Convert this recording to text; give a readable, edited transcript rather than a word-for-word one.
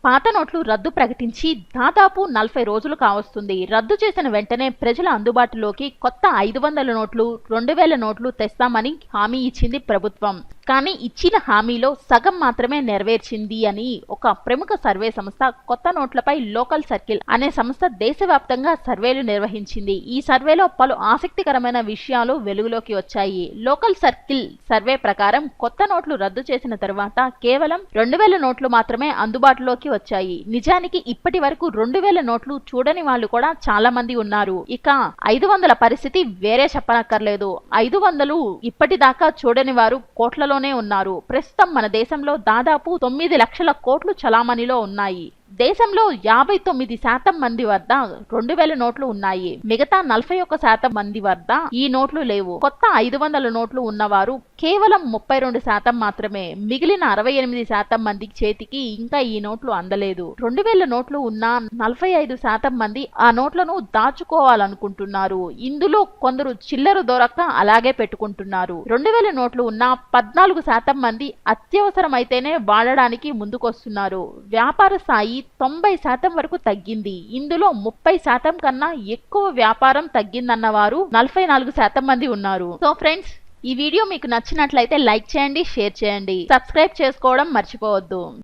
పాత నోట్లు రద్దు ప్రకటించి దాదాపు 40 రోజులు కావస్తుంది. రద్దు చేసిన వెంటనే ప్రజల అందుబాటులోకి కొత్త 500 నోట్లు, 2000 నోట్లు తెస్తామని హామీ ఇచ్చింది ప్రభుత్వం. కానీ ఇచ్చిన హామీలో సగం మాత్రమే నెరవేర్చింది అని ఒక ప్రముఖ సర్వే సంస్థ కొత్త నోట్లపై లోకల్ సర్కిల్ అనే సంస్థ దేశవ్యాప్తంగా సర్వేలు నిర్వహించింది. ఈ సర్వేలో పలు ఆసక్తికరమైన విషయాలు వెలుగులోకి వచ్చాయి. లోకల్ సర్కిల్ సర్వే ప్రకారం కొత్త నోట్లు రద్దు చేసిన తరువాత కేవలం 2000 నోట్లు మాత్రమే అందుబాటులోకి వచ్చాయి. నిజానికి ఇప్పటి వరకు 2000 నోట్లు చూడని వాళ్ళు కూడా చాలా మంది ఉన్నారు. ఇక 500 పరిస్థితి వేరే చెప్పనక్కర్లేదు. 500 ఇప్పటిదాకా చూడని వారు కోట్లలో ఉన్నారు. ప్రస్తుతం మన దేశంలో దాదాపు 9 లక్షల కోట్లు చలామణిలో ఉన్నాయి. దేశంలో 59% మంది వద్ద 2000 నోట్లు ఉన్నాయి. మిగతా 41% మంది వద్ద ఈ నోట్లు లేవు. కొత్త 500 నోట్లు ఉన్నవారు కేవలం 32% మాత్రమే. మిగిలిన 68% మంది చేతికి ఇంకా ఈ నోట్లు అందలేదు. 2000 నోట్లు ఉన్న 45% మంది ఆ నోట్లను దాచుకోవాలనుకుంటున్నారు. ఇందులో కొందరు చిల్లర దొరక్క అలాగే పెట్టుకుంటున్నారు. 2000 నోట్లు ఉన్న 14% మంది అత్యవసరమైతేనే వాడడానికి ముందుకొస్తున్నారు. వ్యాపార స్థాయి 90% వరకు తగ్గింది. ఇందులో 30% కన్నా ఎక్కువ వ్యాపారం తగ్గిందన్న వారు 44% మంది ఉన్నారు. సో ఫ్రెండ్స్, ఈ వీడియో మీకు నచ్చినట్లయితే లైక్ చేయండి, షేర్ చేయండి, సబ్స్క్రైబ్ చేసుకోవడం మర్చిపోవద్దు.